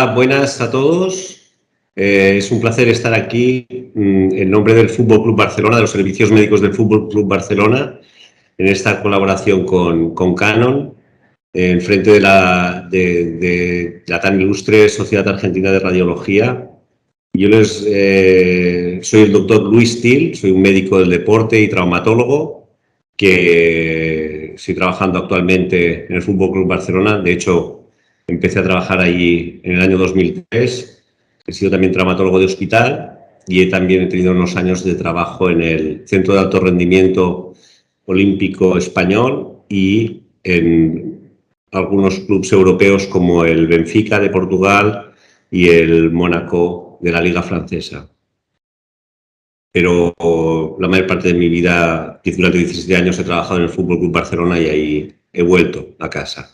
Hola, buenas a todos. Es un placer estar aquí en nombre del Fútbol Club Barcelona, de los servicios médicos del Fútbol Club Barcelona, en esta colaboración con Canon, en frente de la tan ilustre Sociedad Argentina de Radiología. Yo soy el doctor Luis Til, soy un médico del deporte y traumatólogo que estoy trabajando actualmente en el Fútbol Club Barcelona. De hecho, empecé a trabajar allí en el año 2003. He sido también traumatólogo de hospital y también he tenido unos años de trabajo en el Centro de Alto Rendimiento Olímpico Español y en algunos clubes europeos como el Benfica de Portugal y el Mónaco de la Liga Francesa. Pero la mayor parte de mi vida, durante 17 años, he trabajado en el Fútbol Club Barcelona y ahí he vuelto a casa.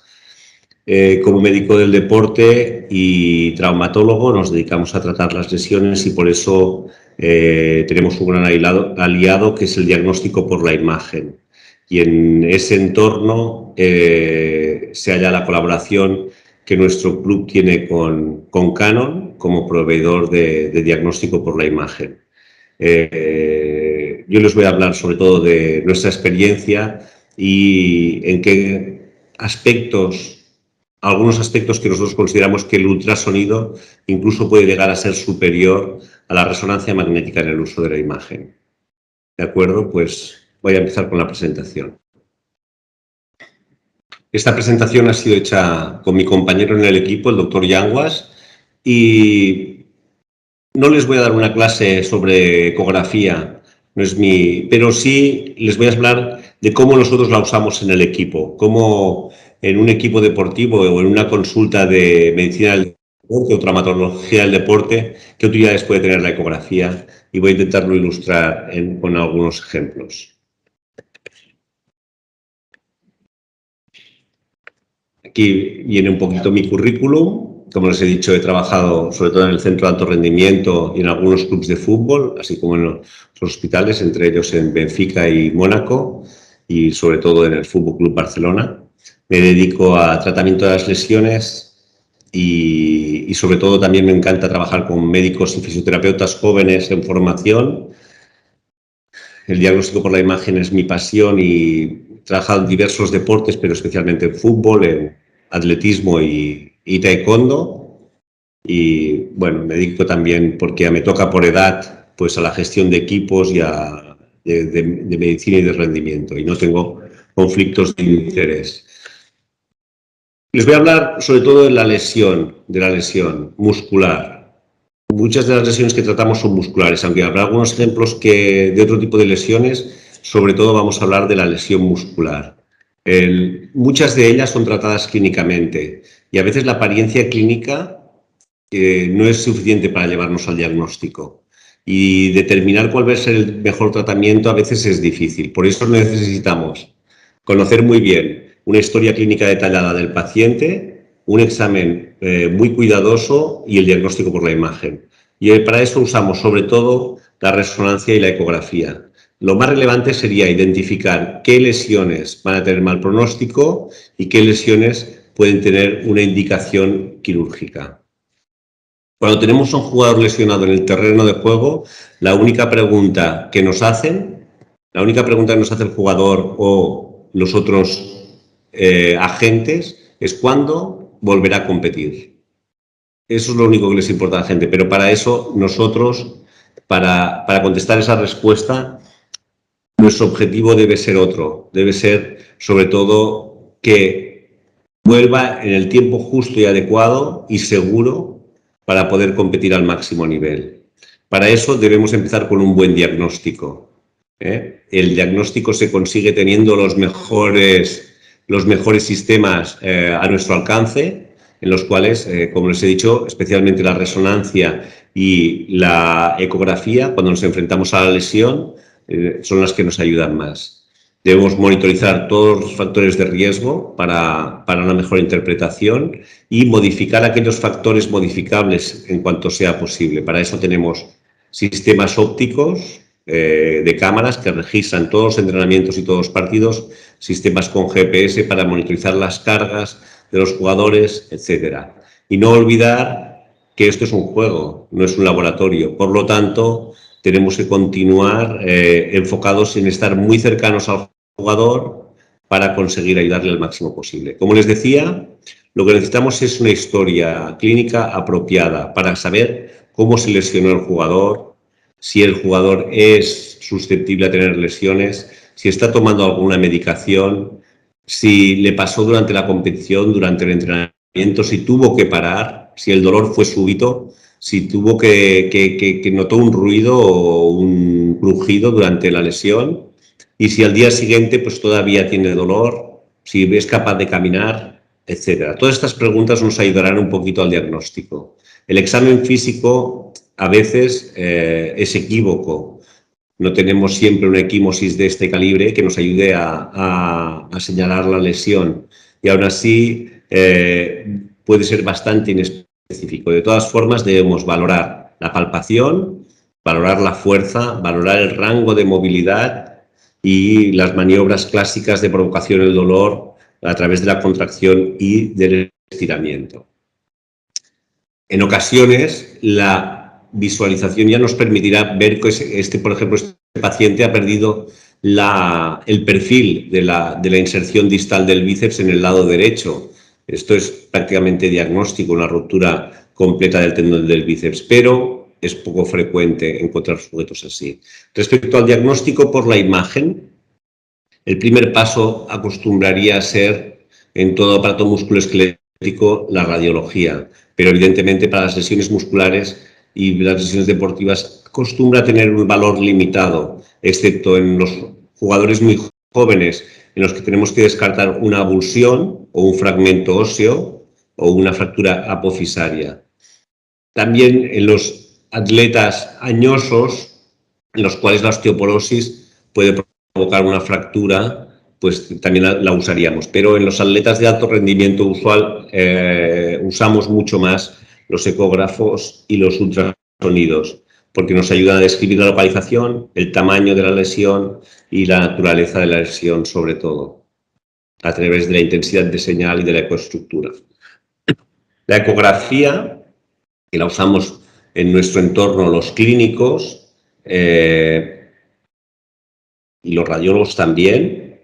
Como médico del deporte y traumatólogo nos dedicamos a tratar las lesiones y por eso tenemos un gran aliado que es el diagnóstico por la imagen. Y en ese entorno se halla la colaboración que nuestro club tiene con Canon como proveedor de diagnóstico por la imagen. Yo les voy a hablar sobre todo de nuestra experiencia y en qué algunos aspectos que nosotros consideramos que el ultrasonido incluso puede llegar a ser superior a la resonancia magnética en el uso de la imagen. ¿De acuerdo? Pues voy a empezar con la presentación. Esta presentación ha sido hecha con mi compañero en el equipo, el doctor Yanguas, y no les voy a dar una clase sobre ecografía, pero sí les voy a hablar de cómo nosotros la usamos en el equipo, cómo en un equipo deportivo o en una consulta de medicina del deporte o traumatología del deporte, qué utilidades puede tener la ecografía, y voy a intentarlo ilustrar con algunos ejemplos. Aquí viene un poquito mi currículum. Como les he dicho, he trabajado sobre todo en el Centro de Alto Rendimiento y en algunos clubes de fútbol, así como en los hospitales, entre ellos en Benfica y Mónaco, y sobre todo en el Fútbol Club Barcelona. Me dedico a tratamiento de las lesiones y sobre todo también me encanta trabajar con médicos y fisioterapeutas jóvenes en formación. El diagnóstico por la imagen es mi pasión y he trabajado en diversos deportes, pero especialmente en fútbol, en atletismo y taekwondo. Y bueno, me dedico también, porque me toca por edad, pues a la gestión de equipos y de medicina y de rendimiento, y no tengo conflictos de interés. Les voy a hablar sobre todo de la lesión muscular. Muchas de las lesiones que tratamos son musculares, aunque habrá algunos ejemplos de otro tipo de lesiones. Sobre todo vamos a hablar de la lesión muscular. Muchas de ellas son tratadas clínicamente y a veces la apariencia clínica no es suficiente para llevarnos al diagnóstico, y determinar cuál va a ser el mejor tratamiento a veces es difícil. Por eso necesitamos conocer muy bien una historia clínica detallada del paciente, un examen muy cuidadoso y el diagnóstico por la imagen. Y para eso usamos sobre todo la resonancia y la ecografía. Lo más relevante sería identificar qué lesiones van a tener mal pronóstico y qué lesiones pueden tener una indicación quirúrgica. Cuando tenemos a un jugador lesionado en el terreno de juego, la única pregunta que nos hace el jugador o los otros agentes es ¿cuándo volverá a competir? Eso es lo único que les importa a la gente, pero para eso nosotros, para contestar esa respuesta, nuestro objetivo debe ser otro, debe ser sobre todo que vuelva en el tiempo justo y adecuado y seguro para poder competir al máximo nivel. Para eso debemos empezar con un buen diagnóstico. El diagnóstico se consigue teniendo los mejores sistemas a nuestro alcance, en los cuales, como les he dicho, especialmente la resonancia y la ecografía, cuando nos enfrentamos a la lesión, son las que nos ayudan más. Debemos monitorizar todos los factores de riesgo para una mejor interpretación y modificar aquellos factores modificables en cuanto sea posible. Para eso tenemos sistemas ópticos de cámaras que registran todos los entrenamientos y todos los partidos, sistemas con GPS para monitorizar las cargas de los jugadores, etc. Y no olvidar que esto es un juego, no es un laboratorio. Por lo tanto, tenemos que continuar enfocados en estar muy cercanos al jugador para conseguir ayudarle al máximo posible. Como les decía, lo que necesitamos es una historia clínica apropiada para saber cómo se lesionó el jugador, si el jugador es susceptible a tener lesiones, si está tomando alguna medicación, si le pasó durante la competición, durante el entrenamiento, si tuvo que parar, si el dolor fue súbito, si tuvo que notó un ruido o un crujido durante la lesión y si al día siguiente pues todavía tiene dolor, si es capaz de caminar, etcétera. Todas estas preguntas nos ayudarán un poquito al diagnóstico. El examen físico a veces es equívoco. No tenemos siempre una equimosis de este calibre que nos ayude a señalar la lesión y aún así puede ser bastante inespecífico. De todas formas, debemos valorar la palpación, valorar la fuerza, valorar el rango de movilidad y las maniobras clásicas de provocación del dolor a través de la contracción y del estiramiento. En ocasiones, la visualización ya nos permitirá ver que por ejemplo, este paciente ha perdido el perfil de la inserción distal del bíceps en el lado derecho. Esto es prácticamente diagnóstico, una ruptura completa del tendón del bíceps, pero es poco frecuente encontrar sujetos así. Respecto al diagnóstico por la imagen, el primer paso acostumbraría a ser en todo aparato musculoesquelético la radiología, pero evidentemente para las lesiones musculares y las lesiones deportivas acostumbra tener un valor limitado, excepto en los jugadores muy jóvenes en los que tenemos que descartar una avulsión o un fragmento óseo o una fractura apofisaria. También en los atletas añosos, en los cuales la osteoporosis puede provocar una fractura, pues también la usaríamos. Pero en los atletas de alto rendimiento usual usamos mucho más los ecógrafos y los ultrasonidos, porque nos ayudan a describir la localización, el tamaño de la lesión y la naturaleza de la lesión, sobre todo, a través de la intensidad de señal y de la ecoestructura. La ecografía, que la usamos en nuestro entorno los clínicos y los radiólogos también,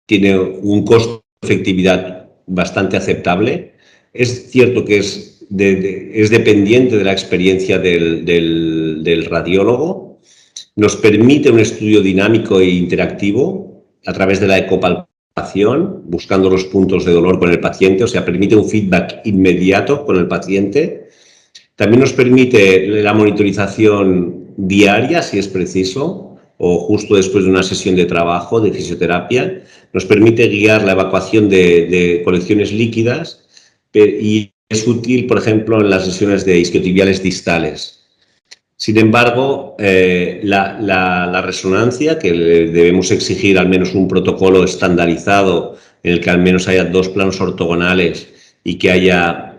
tiene un costo de efectividad bastante aceptable. Es cierto que es dependiente de la experiencia del radiólogo. Nos permite un estudio dinámico e interactivo a través de la ecopalpación, buscando los puntos de dolor con el paciente, o sea, permite un feedback inmediato con el paciente. También nos permite la monitorización diaria, si es preciso, o justo después de una sesión de trabajo, de fisioterapia. Nos permite guiar la evacuación de colecciones líquidas y es útil, por ejemplo, en las lesiones de isquiotibiales distales. Sin embargo, la resonancia, que debemos exigir al menos un protocolo estandarizado en el que al menos haya 2 planos ortogonales y que haya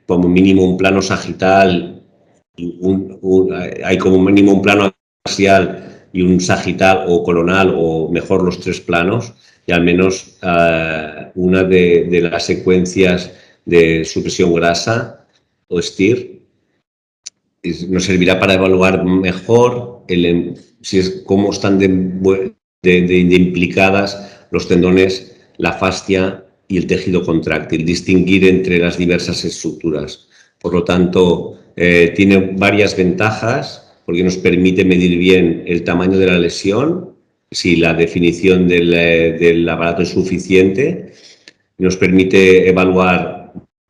como mínimo un plano sagital, hay como mínimo un plano axial y un sagital o coronal, o mejor los 3 planos, y al menos una de las secuencias de supresión grasa o STIR nos servirá para evaluar mejor cómo están de implicadas los tendones, la fascia y el tejido contráctil, distinguir entre las diversas estructuras. Por lo tanto, tiene varias ventajas porque nos permite medir bien el tamaño de la lesión, si la definición del aparato es suficiente, nos permite evaluar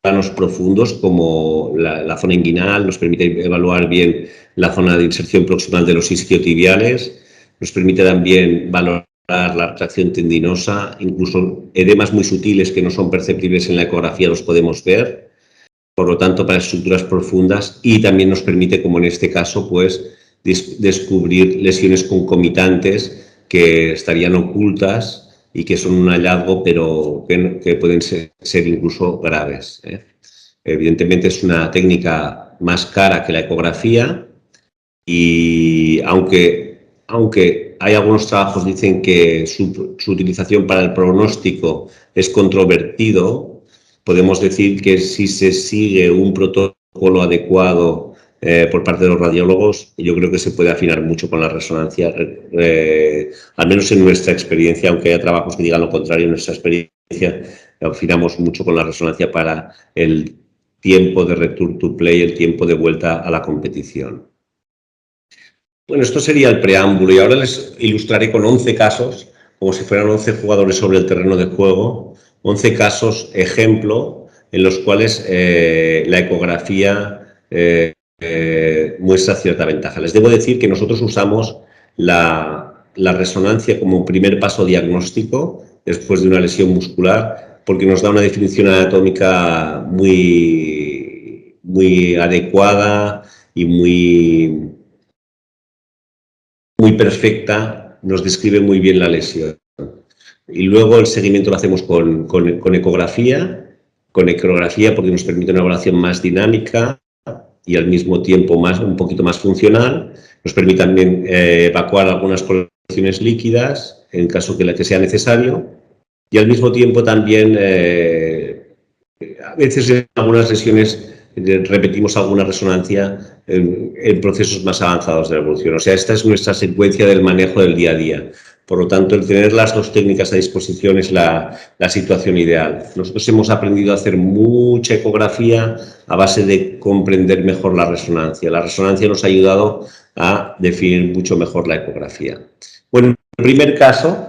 planos profundos como la zona inguinal, nos permite evaluar bien la zona de inserción proximal de los isquiotibiales, nos permite también valorar la retracción tendinosa, incluso edemas muy sutiles que no son perceptibles en la ecografía los podemos ver, por lo tanto para estructuras profundas, y también nos permite, como en este caso, pues descubrir lesiones concomitantes que estarían ocultas y que son un hallazgo, pero que pueden ser incluso graves. Evidentemente es una técnica más cara que la ecografía y aunque hay algunos trabajos que dicen que su utilización para el pronóstico es controvertido, podemos decir que si se sigue un protocolo adecuado por parte de los radiólogos, yo creo que se puede afinar mucho con la resonancia, al menos en nuestra experiencia, aunque haya trabajos que digan lo contrario, en nuestra experiencia afinamos mucho con la resonancia para el tiempo de return to play, el tiempo de vuelta a la competición. Bueno, esto sería el preámbulo y ahora les ilustraré con 11 casos, como si fueran 11 jugadores sobre el terreno de juego, 11 casos ejemplo en los cuales la ecografía muestra cierta ventaja. Les debo decir que nosotros usamos la resonancia como primer paso diagnóstico después de una lesión muscular porque nos da una definición anatómica muy adecuada y muy perfecta, nos describe muy bien la lesión. Y luego el seguimiento lo hacemos con ecografía porque nos permite una evaluación más dinámica y al mismo tiempo un poquito más funcional. Nos permite también evacuar algunas colecciones líquidas en caso que sea necesario y al mismo tiempo también a veces en algunas lesiones repetimos alguna resonancia en procesos más avanzados de la evolución. O sea, esta es nuestra secuencia del manejo del día a día. Por lo tanto, el tener las dos técnicas a disposición es la situación ideal. Nosotros hemos aprendido a hacer mucha ecografía a base de comprender mejor la resonancia. La resonancia nos ha ayudado a definir mucho mejor la ecografía. Bueno, el primer caso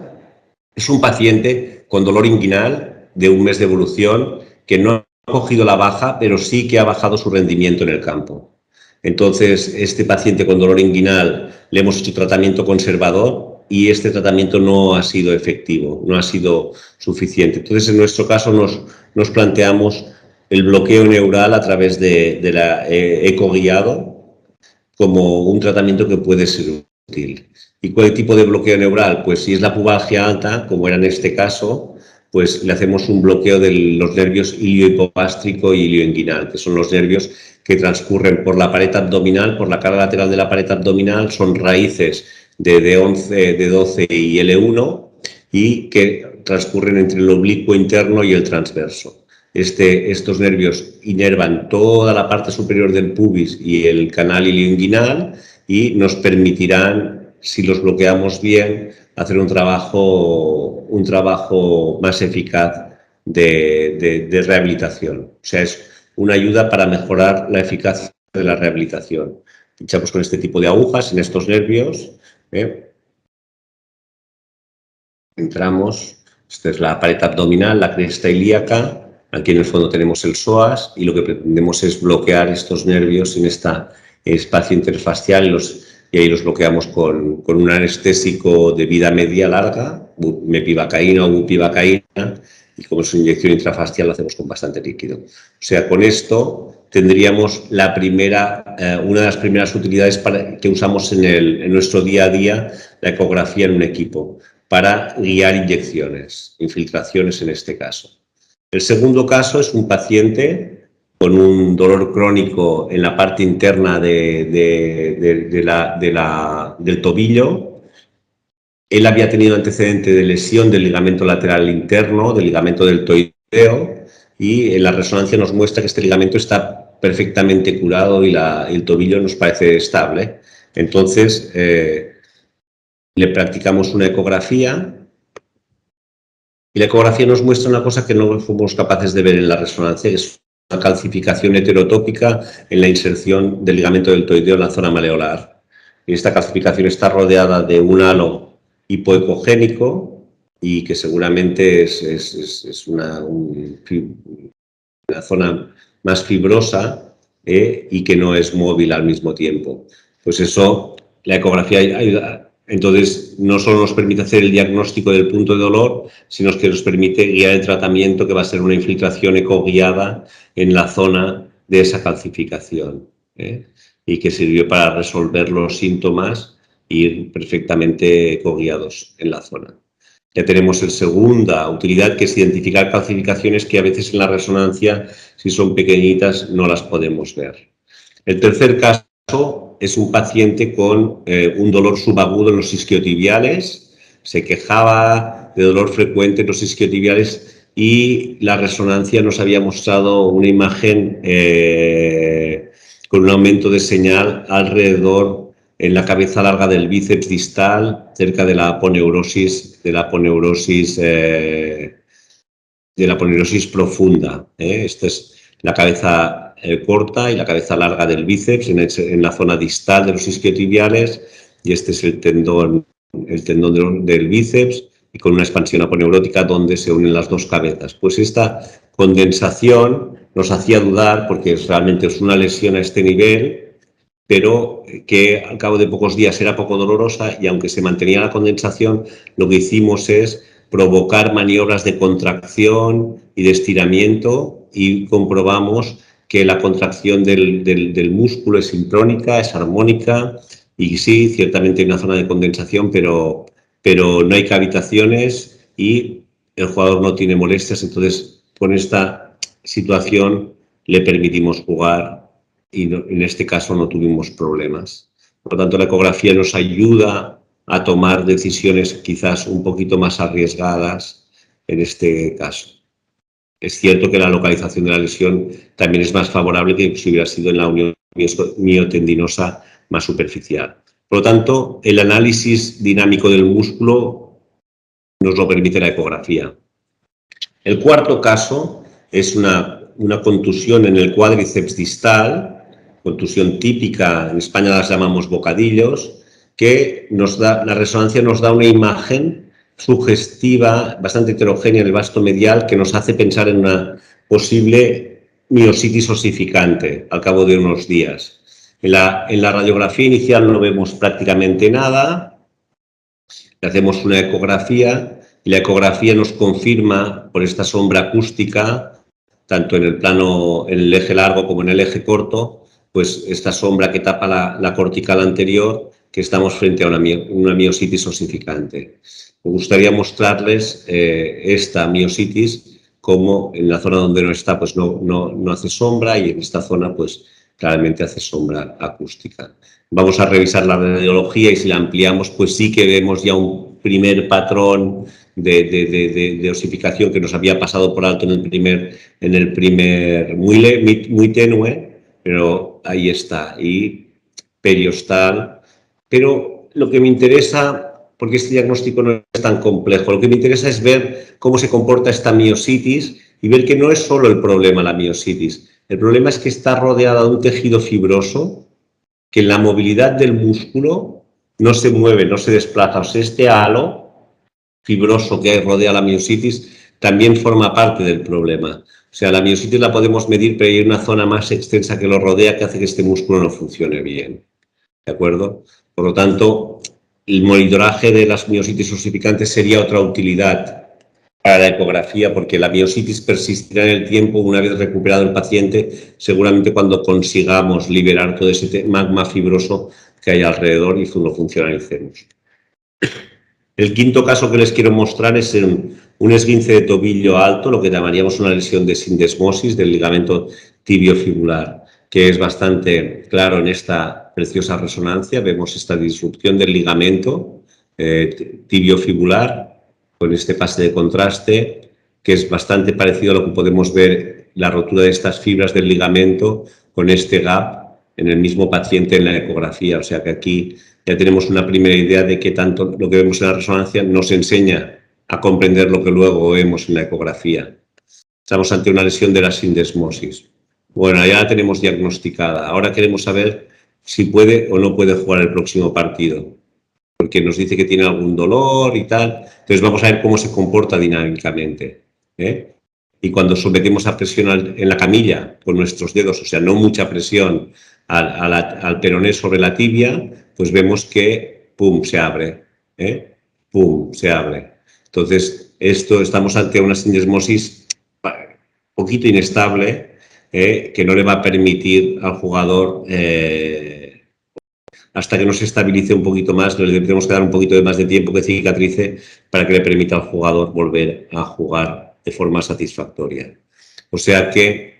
es un paciente con dolor inguinal de 1 mes de evolución que no ha cogido la baja, pero sí que ha bajado su rendimiento en el campo. Entonces, este paciente con dolor inguinal le hemos hecho tratamiento conservador y este tratamiento no ha sido efectivo, no ha sido suficiente. Entonces, en nuestro caso nos planteamos el bloqueo neural a través de la ecoguiado como un tratamiento que puede ser útil. ¿Y cuál tipo de bloqueo neural? Pues si es la pubalgia alta, como era en este caso, pues le hacemos un bloqueo de los nervios iliohipogástrico y ilioinguinal, que son los nervios que transcurren por la pared abdominal, por la cara lateral de la pared abdominal, son raíces de D11, D12 y L1 y que transcurren entre el oblicuo interno y el transverso. Estos nervios inervan toda la parte superior del pubis y el canal ilioinguinal y nos permitirán, si los bloqueamos bien, hacer un trabajo más eficaz de rehabilitación. O sea, es una ayuda para mejorar la eficacia de la rehabilitación. Pinchamos con este tipo de agujas en estos nervios. Entramos. Esta es la pared abdominal, la cresta ilíaca. Aquí en el fondo tenemos el psoas y lo que pretendemos es bloquear estos nervios en este espacio interfacial y ahí los bloqueamos con un anestésico de vida media larga, mepivacaína o bupivacaína, y como es una inyección intrafascial lo hacemos con bastante líquido. O sea, con esto tendríamos una de las primeras utilidades que usamos en nuestro día a día, la ecografía en un equipo, para guiar inyecciones, infiltraciones en este caso. El segundo caso es un paciente con un dolor crónico en la parte interna del tobillo. Él había tenido antecedente de lesión del ligamento lateral interno, del ligamento deltoideo, y en la resonancia nos muestra que este ligamento está perfectamente curado y el tobillo nos parece estable. Entonces, le practicamos una ecografía. Y la ecografía nos muestra una cosa que no fuimos capaces de ver en la resonancia, que es una calcificación heterotópica en la inserción del ligamento deltoideo en la zona maleolar. Y esta calcificación está rodeada de un halo hipoecogénico y que seguramente es una zona más fibrosa y que no es móvil al mismo tiempo. Pues eso, la ecografía ayuda. Entonces, no solo nos permite hacer el diagnóstico del punto de dolor, sino que nos permite guiar el tratamiento, que va a ser una infiltración ecoguiada en la zona de esa calcificación, y que sirvió para resolver los síntomas e ir perfectamente ecoguiados en la zona. Ya tenemos la segunda utilidad, que es identificar calcificaciones que a veces en la resonancia, si son pequeñitas, no las podemos ver. El tercer caso es un paciente con un dolor subagudo en los isquiotibiales. Se quejaba de dolor frecuente en los isquiotibiales y la resonancia nos había mostrado una imagen con un aumento de señal alrededor en la cabeza larga del bíceps distal, cerca de la aponeurosis, profunda. Esta es la cabeza corta y la cabeza larga del bíceps en la zona distal de los isquiotibiales, y este es el tendón del bíceps, y con una expansión aponeurótica donde se unen las dos cabezas. Pues esta condensación nos hacía dudar, porque realmente es una lesión a este nivel, pero que al cabo de pocos días era poco dolorosa, y aunque se mantenía la condensación, lo que hicimos es provocar maniobras de contracción y de estiramiento, y comprobamos que la contracción del músculo es sincrónica, es armónica, y sí, ciertamente hay una zona de condensación, pero no hay cavitaciones y el jugador no tiene molestias. Entonces, con esta situación le permitimos jugar y en este caso no tuvimos problemas. Por lo tanto, la ecografía nos ayuda a tomar decisiones quizás un poquito más arriesgadas en este caso. Es cierto que la localización de la lesión también es más favorable que si hubiera sido en la unión miotendinosa más superficial. Por lo tanto, el análisis dinámico del músculo nos lo permite la ecografía. El cuarto caso es una contusión en el cuádriceps distal, contusión típica, en España las llamamos bocadillos, que la resonancia nos da una imagen sugestiva, bastante heterogénea en el vasto medial, que nos hace pensar en una posible miositis osificante al cabo de unos días. En la radiografía inicial no vemos prácticamente nada, hacemos una ecografía y la ecografía nos confirma por esta sombra acústica, tanto en el eje largo como en el eje corto, pues esta sombra que tapa la cortical anterior, que estamos frente a una miositis osificante. Me gustaría mostrarles esta miositis, como en la zona donde no está, pues no hace sombra, y en esta zona pues claramente hace sombra acústica. Vamos a revisar la radiología y si la ampliamos, pues sí que vemos ya un primer patrón de osificación que nos había pasado por alto en el primer muy tenue, pero ahí está, y periostal. Pero lo que me interesa, porque este diagnóstico no es tan complejo, lo que me interesa es ver cómo se comporta esta miositis y ver que no es solo el problema la miositis. El problema es que está rodeada de un tejido fibroso que en la movilidad del músculo no se mueve, no se desplaza. O sea, este halo fibroso que rodea la miositis también forma parte del problema. O sea, la miositis la podemos medir, pero hay una zona más extensa que lo rodea que hace que este músculo no funcione bien. ¿De acuerdo? Por lo tanto, el monitoraje de las miositis osificantes sería otra utilidad para la ecografía, porque la miositis persistirá en el tiempo una vez recuperado el paciente, seguramente cuando consigamos liberar todo ese magma fibroso que hay alrededor y lo funcionalicemos. El quinto caso que les quiero mostrar es un esguince de tobillo alto, lo que llamaríamos una lesión de sindesmosis del ligamento tibiofibular, que es bastante claro en esta preciosa resonancia. Vemos esta disrupción del ligamento tibiofibular con este pase de contraste, que es bastante parecido a lo que podemos ver, la rotura de estas fibras del ligamento con este gap en el mismo paciente en la ecografía. O sea que aquí ya tenemos una primera idea de que tanto lo que vemos en la resonancia nos enseña a comprender lo que luego vemos en la ecografía. Estamos ante una lesión de la sindesmosis. Bueno, ya la tenemos diagnosticada. Ahora queremos saber si puede o no puede jugar el próximo partido, porque nos dice que tiene algún dolor y tal. Entonces vamos a ver cómo se comporta dinámicamente. Y cuando sometemos a presión en la camilla con nuestros dedos, o sea, no mucha presión al peroné sobre la tibia, pues vemos que, pum, se abre. Pum, se abre. Entonces, estamos ante una sindesmosis un poquito inestable, que no le va a permitir al jugador, hasta que no se estabilice un poquito más, le tenemos que dar un poquito más de tiempo que cicatrice para que le permita al jugador volver a jugar de forma satisfactoria. O sea que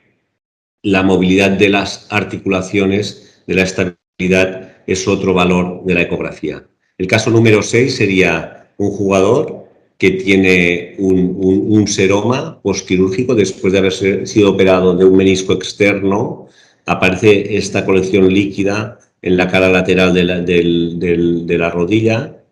la movilidad de las articulaciones, de la estabilidad, es otro valor de la ecografía. El caso número 6 sería un jugador que tiene un seroma postquirúrgico después de haber sido operado de un menisco externo. Aparece esta colección líquida en la cara lateral de la rodilla.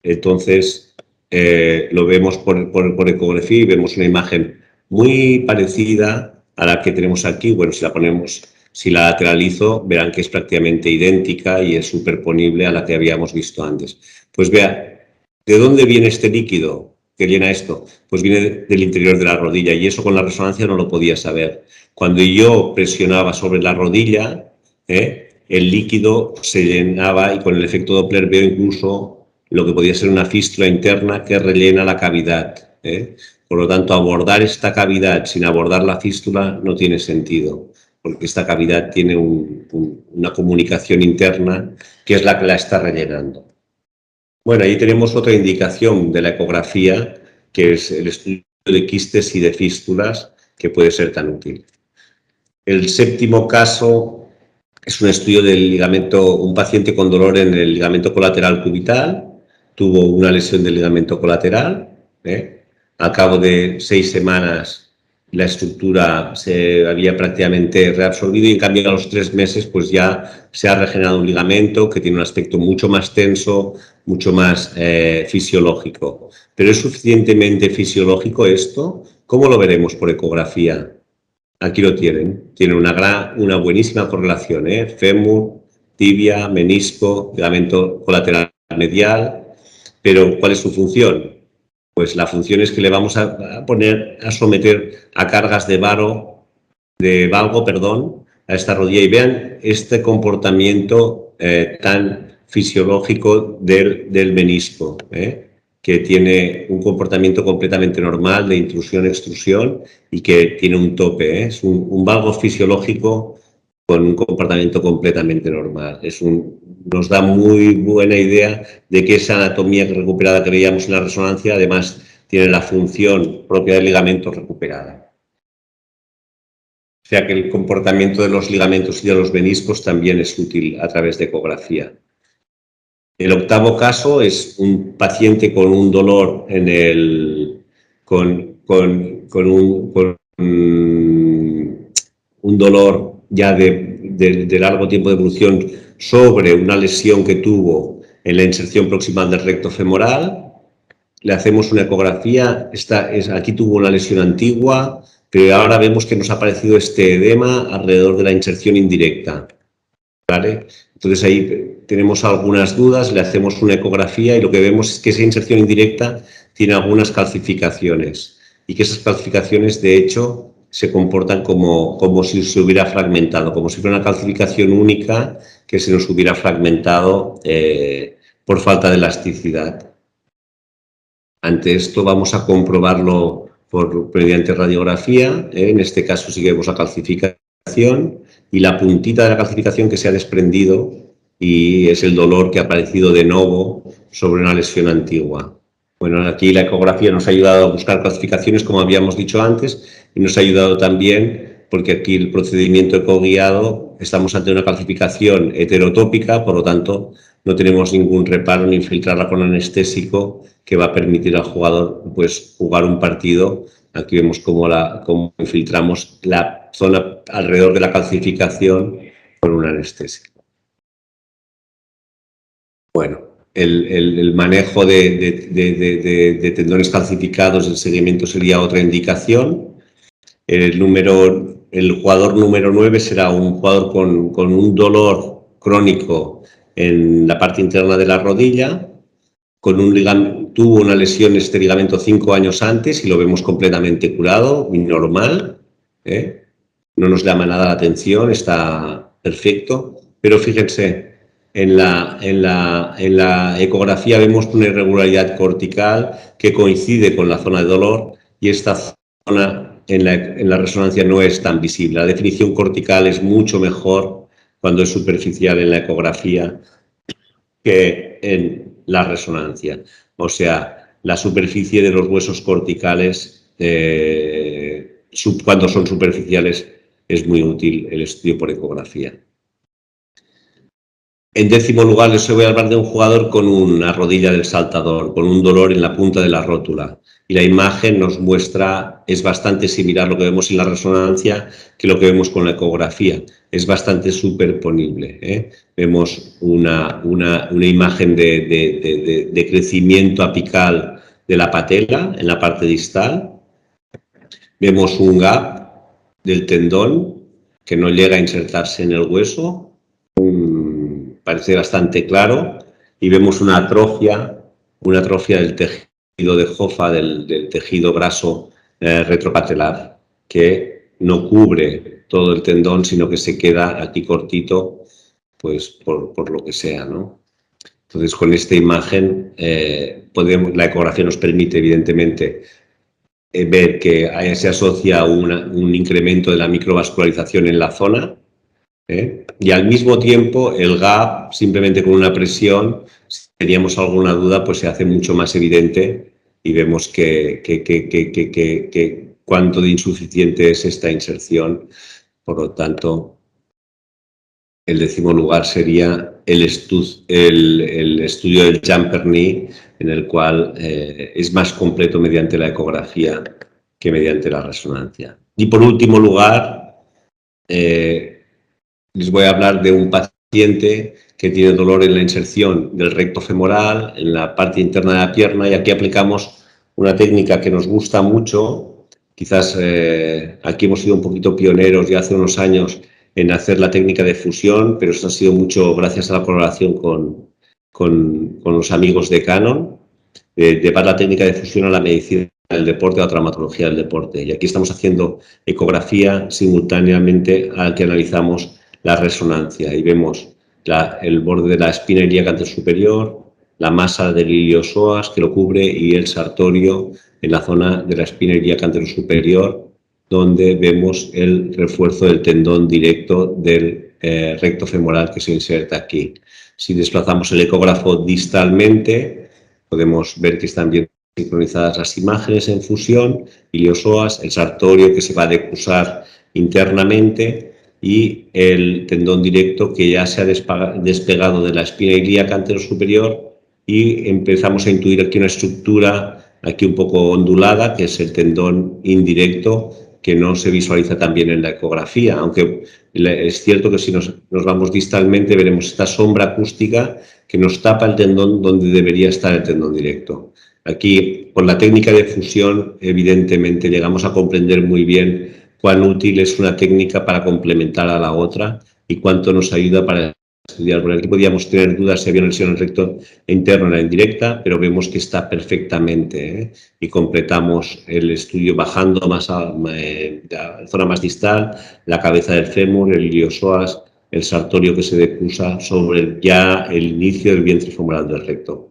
Entonces, lo vemos por ecografía y vemos una imagen muy parecida a la que tenemos aquí. Bueno, si la lateralizo, verán que es prácticamente idéntica y es superponible a la que habíamos visto antes. Pues vea, ¿de dónde viene este líquido que llena esto? Pues viene del interior de la rodilla, y eso con la resonancia no lo podía saber. Cuando yo presionaba sobre la rodilla, el líquido se llenaba, y con el efecto Doppler veo incluso lo que podía ser una fístula interna que rellena la cavidad. Por lo tanto, abordar esta cavidad sin abordar la fístula no tiene sentido, porque esta cavidad tiene una comunicación interna que es la que la está rellenando. Bueno, ahí tenemos otra indicación de la ecografía, que es el estudio de quistes y de fístulas, que puede ser tan útil. El séptimo caso es un estudio del ligamento, un paciente con dolor en el ligamento colateral cubital, tuvo una lesión del ligamento colateral, al cabo de 6 semanas la estructura se había prácticamente reabsorbido, y en cambio a los 3 meses pues ya se ha regenerado un ligamento que tiene un aspecto mucho más tenso, mucho más fisiológico. ¿Pero es suficientemente fisiológico esto? ¿Cómo lo veremos por ecografía? Aquí lo tienen. Tiene una buenísima correlación, fémur, tibia, menisco, ligamento colateral medial. Pero ¿cuál es su función? Pues la función es que le vamos a someter a cargas de valgo, a esta rodilla, y vean este comportamiento tan fisiológico del menisco, que tiene un comportamiento completamente normal de intrusión-extrusión y que tiene un tope. Es un valgo fisiológico con un comportamiento completamente normal. Nos da muy buena idea de que esa anatomía recuperada que veíamos en la resonancia además tiene la función propia del ligamento recuperada. O sea que el comportamiento de los ligamentos y de los meniscos también es útil a través de ecografía. El octavo caso es un paciente con un dolor un dolor ya de largo tiempo de evolución sobre una lesión que tuvo en la inserción proximal del recto femoral. Le hacemos una ecografía, aquí tuvo una lesión antigua, pero ahora vemos que nos ha aparecido este edema alrededor de la inserción indirecta, ¿vale? Entonces ahí tenemos algunas dudas, le hacemos una ecografía y lo que vemos es que esa inserción indirecta tiene algunas calcificaciones, y que esas calcificaciones de hecho se comportan como si se hubiera fragmentado, como si fuera una calcificación única que se nos hubiera fragmentado por falta de elasticidad. Ante esto vamos a comprobarlo mediante radiografía, en este caso sí que vemos la calcificación y la puntita de la calcificación que se ha desprendido, y es el dolor que ha aparecido de nuevo sobre una lesión antigua. Bueno, aquí la ecografía nos ha ayudado a buscar calcificaciones, como habíamos dicho antes, y nos ha ayudado también porque aquí el procedimiento ecoguiado, estamos ante una calcificación heterotópica, por lo tanto no tenemos ningún reparo en infiltrarla con anestésico que va a permitir al jugador pues, jugar un partido. Aquí vemos cómo infiltramos la zona alrededor de la calcificación con un anestésico. Bueno, el manejo de tendones calcificados, el seguimiento sería otra indicación. El jugador número 9 será un jugador con un dolor crónico en la parte interna de la rodilla, tuvo una lesión este ligamento 5 años antes y lo vemos completamente curado y normal, no nos llama nada la atención, está perfecto, pero fíjense, en la ecografía vemos una irregularidad cortical que coincide con la zona de dolor, y esta zona en la resonancia no es tan visible. La definición cortical es mucho mejor cuando es superficial en la ecografía que en la resonancia. O sea, la superficie de los huesos corticales, cuando son superficiales, es muy útil el estudio por ecografía. En 10º lugar, les voy a hablar de un jugador con una rodilla del saltador, con un dolor en la punta de la rótula. Y la imagen nos muestra, es bastante similar lo que vemos en la resonancia que lo que vemos con la ecografía. Es bastante superponible, ¿eh? Vemos una imagen de crecimiento apical de la patela en la parte distal. Vemos un gap del tendón que no llega a insertarse en el hueso. Parece bastante claro, y vemos una atrofia del tejido de Hoffa, del tejido graso retropatelar, que no cubre todo el tendón, sino que se queda aquí cortito, pues por lo que sea, ¿no? Entonces, con esta imagen, la ecografía nos permite, evidentemente, ver que se asocia un incremento de la microvascularización en la zona, y al mismo tiempo el gap, simplemente con una presión, si teníamos alguna duda, pues se hace mucho más evidente y vemos que cuánto de insuficiente es esta inserción. Por lo tanto, el 10º lugar sería el estudio del jumper knee, en el cual es más completo mediante la ecografía que mediante la resonancia. Y por último lugar, les voy a hablar de un paciente que tiene dolor en la inserción del recto femoral, en la parte interna de la pierna, y aquí aplicamos una técnica que nos gusta mucho. Quizás aquí hemos sido un poquito pioneros ya hace unos años en hacer la técnica de fusión, pero eso ha sido mucho gracias a la colaboración con los amigos de Canon, de llevar la técnica de fusión a la medicina del deporte, a la traumatología del deporte. Y aquí estamos haciendo ecografía simultáneamente al que analizamos la resonancia, y vemos el borde de la espina ilíaca anterior superior, la masa del iliosoas que lo cubre y el sartorio en la zona de la espina ilíaca anterior superior, donde vemos el refuerzo del tendón directo del recto femoral que se inserta aquí. Si desplazamos el ecógrafo distalmente, podemos ver que están bien sincronizadas las imágenes en fusión, iliosoas, el sartorio que se va a decusar internamente y el tendón directo que ya se ha despegado de la espina ilíaca anterior superior, y empezamos a intuir aquí una estructura aquí un poco ondulada, que es el tendón indirecto, que no se visualiza tan bien en la ecografía, aunque es cierto que si nos vamos distalmente veremos esta sombra acústica que nos tapa el tendón donde debería estar el tendón directo. Aquí, con la técnica de fusión, evidentemente llegamos a comprender muy bien cuán útil es una técnica para complementar a la otra y cuánto nos ayuda para estudiar. Por aquí podíamos tener dudas si había una lesión en el recto interno en la indirecta, pero vemos que está perfectamente, y completamos el estudio bajando más a la zona más distal, la cabeza del fémur, el iliosoas, el sartorio que se decusa sobre ya el inicio del vientre femoral del recto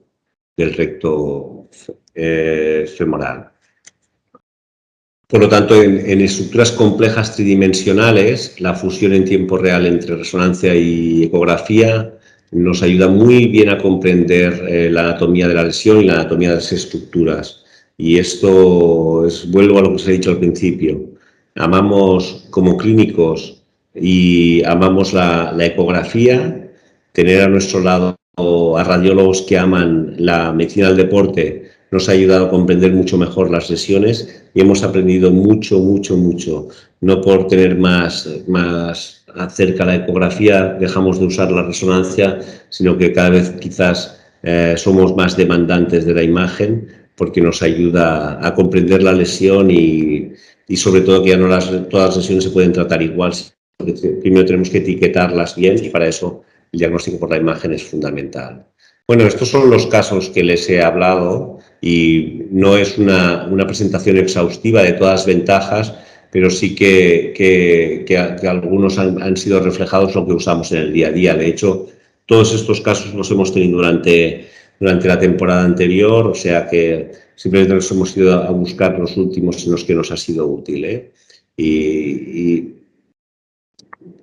femoral. Por lo tanto, en estructuras complejas tridimensionales, la fusión en tiempo real entre resonancia y ecografía nos ayuda muy bien a comprender la anatomía de la lesión y la anatomía de las estructuras. Y esto vuelvo a lo que os he dicho al principio. Amamos como clínicos y amamos la ecografía, tener a nuestro lado a radiólogos que aman la medicina del deporte nos ha ayudado a comprender mucho mejor las lesiones, y hemos aprendido mucho. No por tener más acerca la ecografía dejamos de usar la resonancia, sino que cada vez quizás somos más demandantes de la imagen, porque nos ayuda a comprender la lesión y sobre todo que ya no todas las lesiones se pueden tratar igual. Primero tenemos que etiquetarlas bien, y para eso el diagnóstico por la imagen es fundamental. Bueno, estos son los casos que les he hablado, y no es una presentación exhaustiva de todas las ventajas, pero sí que algunos han sido reflejados lo que usamos en el día a día. De hecho, todos estos casos los hemos tenido durante la temporada anterior, o sea que simplemente nos hemos ido a buscar los últimos en los que nos ha sido útil, Y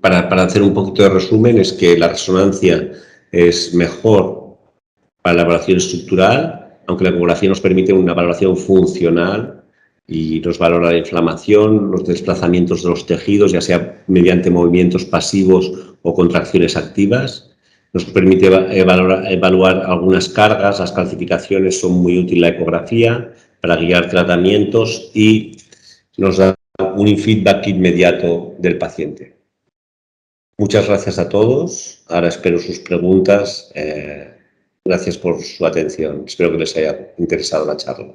para hacer un poquito de resumen, es que la resonancia es mejor para la valoración estructural, aunque la ecografía nos permite una valoración funcional y nos valora la inflamación, los desplazamientos de los tejidos, ya sea mediante movimientos pasivos o contracciones activas. nos permite evaluar algunas cargas, las calcificaciones son muy útiles la ecografía para guiar tratamientos y nos da un feedback inmediato del paciente. Muchas gracias a todos. Ahora espero sus preguntas. Gracias por su atención. Espero que les haya interesado la charla.